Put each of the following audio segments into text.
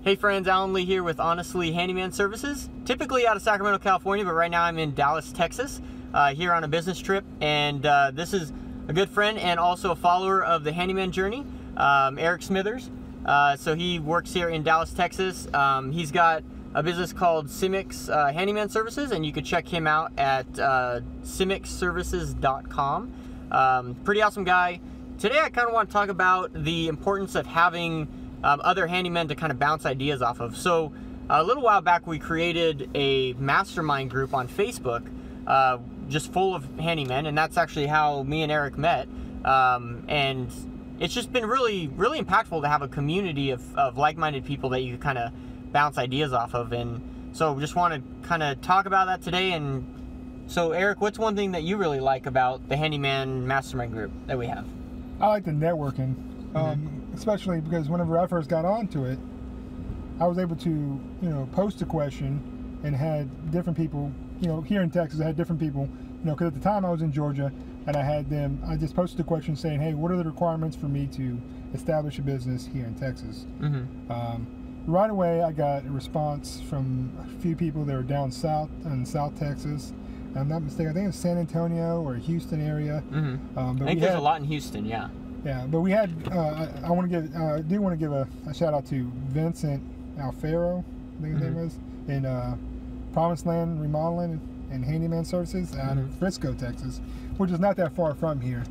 Hey friends, Alan Lee here with Honestly Handyman Services. Typically out of Sacramento, California, but right now I'm in Dallas, Texas, here on a business trip. And this is a good friend and also a follower of the handyman journey, Eric Smithers. So he works here in Dallas, Texas. He's got a business called Cimix Handyman Services, and you can check him out at cimixservices.com. Pretty awesome guy. Today I kind of want to talk about the importance of having other handymen to kind of bounce ideas off of. So a little while back we created a mastermind group on Facebook, just full of handymen, and that's actually how me and Eric met. And it's just been really impactful to have a community of like-minded people that you can kind of bounce ideas off of. And so just want to kind of talk about that today. And so Eric, what's one thing that you really like about the Handyman Mastermind group that we have? I like the networking, especially because whenever I first got onto it, I was able to, post a question and had different people, here in Texas, I had different people, because at the time I was in Georgia, and I just posted a question saying, hey, what are the requirements for me to establish a business here in Texas? Right away, I got a response from a few people that were down south in South Texas. I'm not mistaken, I think it's San Antonio or Houston area. But I think there's a lot in Houston, yeah. Yeah, but we had, I do want to give a shout out to Vincent Alfaro, I think his name was, in Promised Land Remodeling and Handyman Services out of Frisco, Texas, which is not that far from here.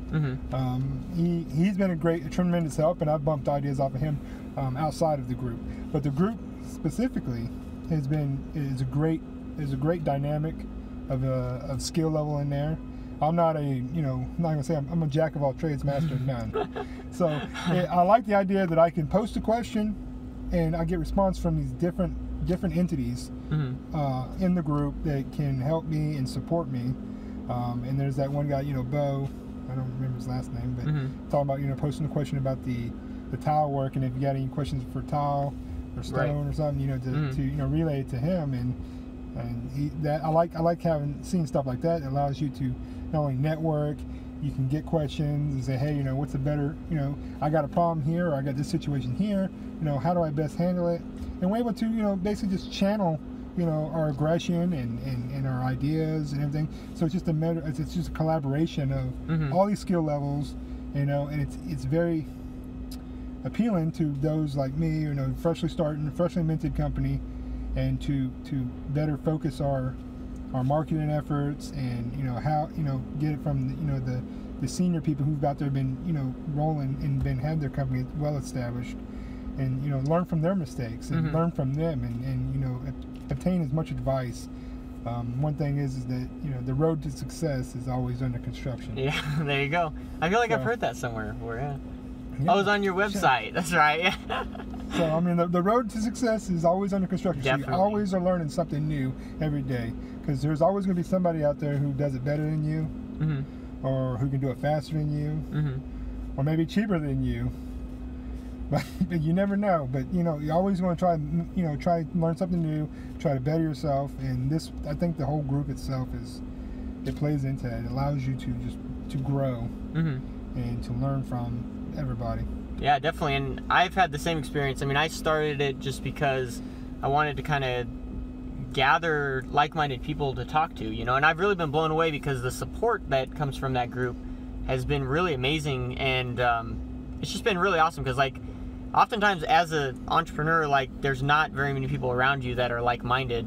He's been a tremendous help, and I've bumped ideas off of him outside of the group. But the group specifically is a great dynamic of skill level in there. I'm not not gonna say I'm a jack of all trades, master of none. So I like the idea that I can post a question and I get response from these different entities in the group that can help me and support me. And there's that one guy, Bo, I don't remember his last name, but talking about posting a question about the tile work, and if you got any questions for tile or stone or something, to relay it to him. And I like seeing stuff like that. It allows you to not only network, you can get questions and say, hey, what's a better, I got a problem here, or I got this situation here, how do I best handle it? And we're able to, basically just channel, our aggression and our ideas and everything. So it's just it's just a collaboration of all these skill levels, and it's very appealing to those like me, freshly minted company, and to better focus our marketing efforts, and how get it from the senior people who've out there been rolling and had their company well established, and learn from their mistakes and learn from them, and obtain as much advice. One thing is that the road to success is always under construction. Yeah, there you go. I feel like I've heard that somewhere. I was on your website. That's right. So I mean, the road to success is always under construction. Definitely. So you always are learning something new every day, because there's always going to be somebody out there who does it better than you, or who can do it faster than you, or maybe cheaper than you. But you never know. But you always want to try to learn something new, try to better yourself. And this, I think, the whole group itself it plays into that. It allows you to grow and to learn from everybody. Yeah, definitely. And I've had the same experience. I mean, I started it just because I wanted to kind of gather like-minded people to talk to, and I've really been blown away because the support that comes from that group has been really amazing. And it's just been really awesome because, like, oftentimes as an entrepreneur, like, there's not very many people around you that are like-minded.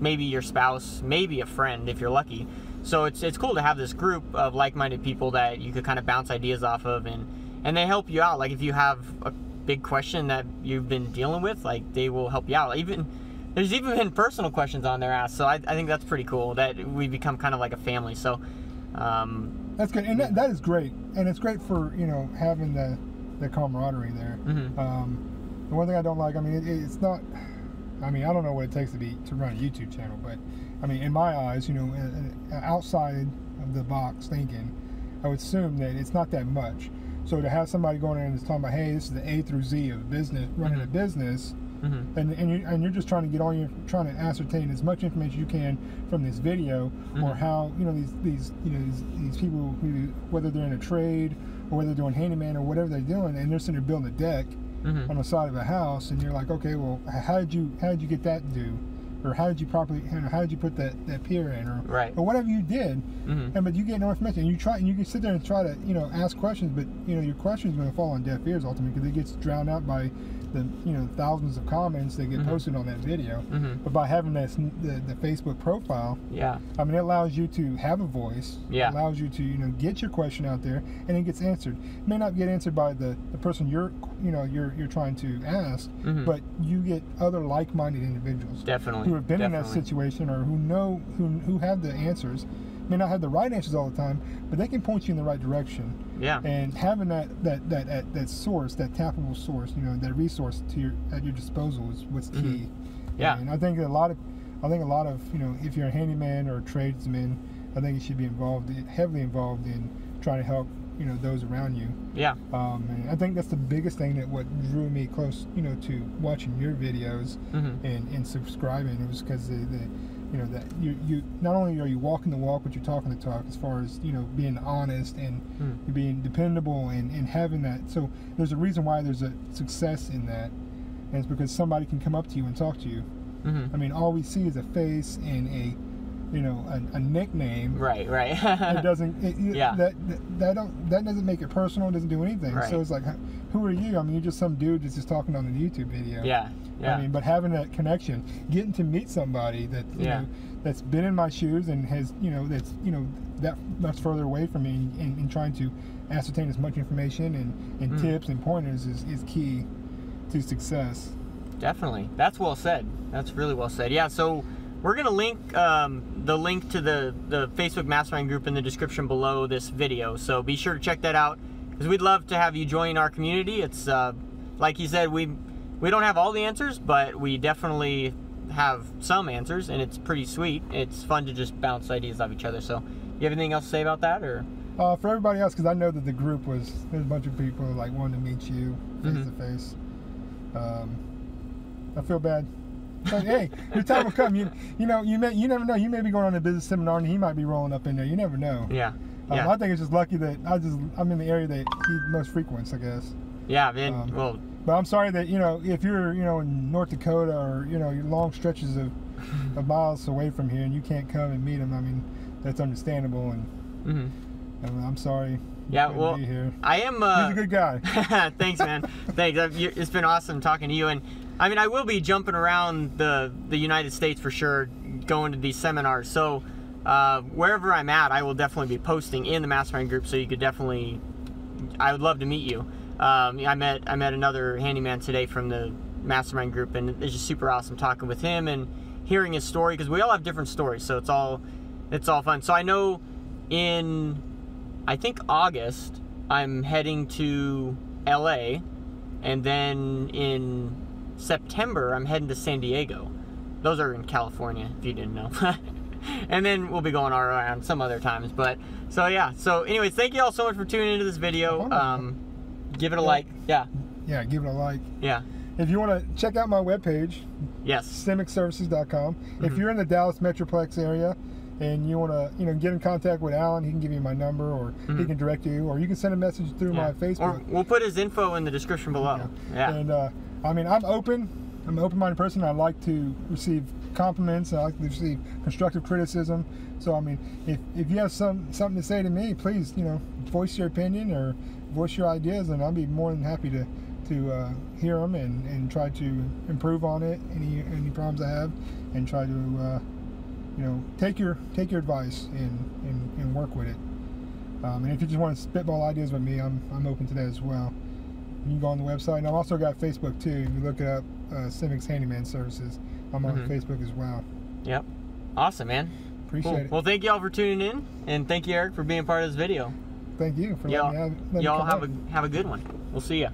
Maybe your spouse, maybe a friend if you're lucky. So it's cool to have this group of like-minded people that you could kind of bounce ideas off of, and they help you out. Like, if you have a big question that you've been dealing with, like, they will help you out. There's even been personal questions on their ass. So I think that's pretty cool that we become kind of like a family. So that's good, and that is great, and it's great for having the camaraderie there. The one thing I don't like, I mean, it's not. I mean, I don't know what it takes to run a YouTube channel, but I mean, in my eyes, outside of the box thinking, I would assume that it's not that much. So to have somebody going in and talking about, hey, this is the A through Z of business, running a business, and you're just trying to trying to ascertain as much information you can from this video, or how these people who, whether they're in a trade or whether they're doing handyman or whatever they're doing, and they're sitting there building a deck, on the side of a house, and you're like, okay, well, how did you get that do, or how did you how did you put that pier in, or whatever you did, and but you get no information, and you can sit there and try to ask questions, but your questions are going to fall on deaf ears ultimately, because it gets drowned out by the thousands of comments that get posted on that video. But by having the Facebook profile, I mean, it allows you to have a voice. It allows you to get your question out there, and it gets answered. It may not get answered by the person you're trying to ask, but you get other like-minded individuals who have been in that situation, or who have the answers. May not have the right answers all the time, but they can point you in the right direction. And having that source, that tappable source, that resource at your disposal is what's key. And I think a lot of if you're a handyman or a tradesman, I think you should be heavily involved in trying to help those around you. And I think that's the biggest thing that what drew me close to watching your videos and subscribing. It was because that you not only are you walking the walk, but you're talking the talk, as far as being honest and being dependable and having that. So there's a reason why there's a success in that, and it's because somebody can come up to you and talk to you. I mean, all we see is a face and a nickname. It doesn't. That doesn't make it personal. It doesn't do anything. So it's like, who are you? I mean, you're just some dude that's just talking on the YouTube video. I mean, but having that connection, getting to meet somebody that that's been in my shoes and has that's that much further away from me, and trying to ascertain as much information and tips and pointers is key to success. Definitely. That's well said. That's really well said. Yeah, so we're going to link the link to the Facebook Mastermind group in the description below this video. So be sure to check that out, because we'd love to have you join our community. It's like he said, we don't have all the answers, but we definitely have some answers, and it's pretty sweet. It's fun to just bounce ideas off each other. So you have anything else to say about that, or? For everybody else, because I know that the group there's a bunch of people like wanting to meet you face to face. I feel bad. But hey, your time will come. You never know. You may be going on a business seminar and he might be rolling up in there. You never know. I think it's just lucky that I'm in the area that he most frequents, I guess. Well. But I'm sorry that if you're in North Dakota, or you're long stretches of miles away from here and you can't come and meet him. I mean, that's understandable, and I'm sorry. Well, be here. I am. He's a good guy. Thanks, man. Thanks. It's been awesome talking to you, and I mean, I will be jumping around the United States for sure, going to these seminars. So wherever I'm at, I will definitely be posting in the Mastermind group. So you could definitely, I would love to meet you. I met another handyman today from the Mastermind group, and it's just super awesome talking with him and hearing his story, because we all have different stories. So it's all fun. So I know in, I think August, I'm heading to LA, and then in September I'm heading to San Diego. Those are in California, if you didn't know. And then we'll be going all around some other times. But so yeah, so anyways, thank you all so much for tuning into this video. Give it a like. Give it a like. If you want to check out my webpage, CemexServices.com. If you're in the Dallas Metroplex area and you want to get in contact with Alan, he can give you my number, or he can direct you, or you can send a message through my Facebook. Or we'll put his info in the description below. And I mean, I'm an open-minded person. I like to receive compliments. I like to receive constructive criticism. So I mean, if you have something to say to me, please voice your opinion or voice your ideas, and I'll be more than happy to hear them and try to improve on it, any problems I have, and try to take your advice and work with it. And if you just want to spitball ideas with me, I'm open to that as well. You can go on the website, and I've also got Facebook too. If you look it up, Cemex Handyman Services, I'm on Facebook as well. Yep. Awesome, man. Appreciate it. Well, thank you all for tuning in, and thank you, Eric, for being part of this video. Thank you for letting me y'all have a good one. We'll see ya.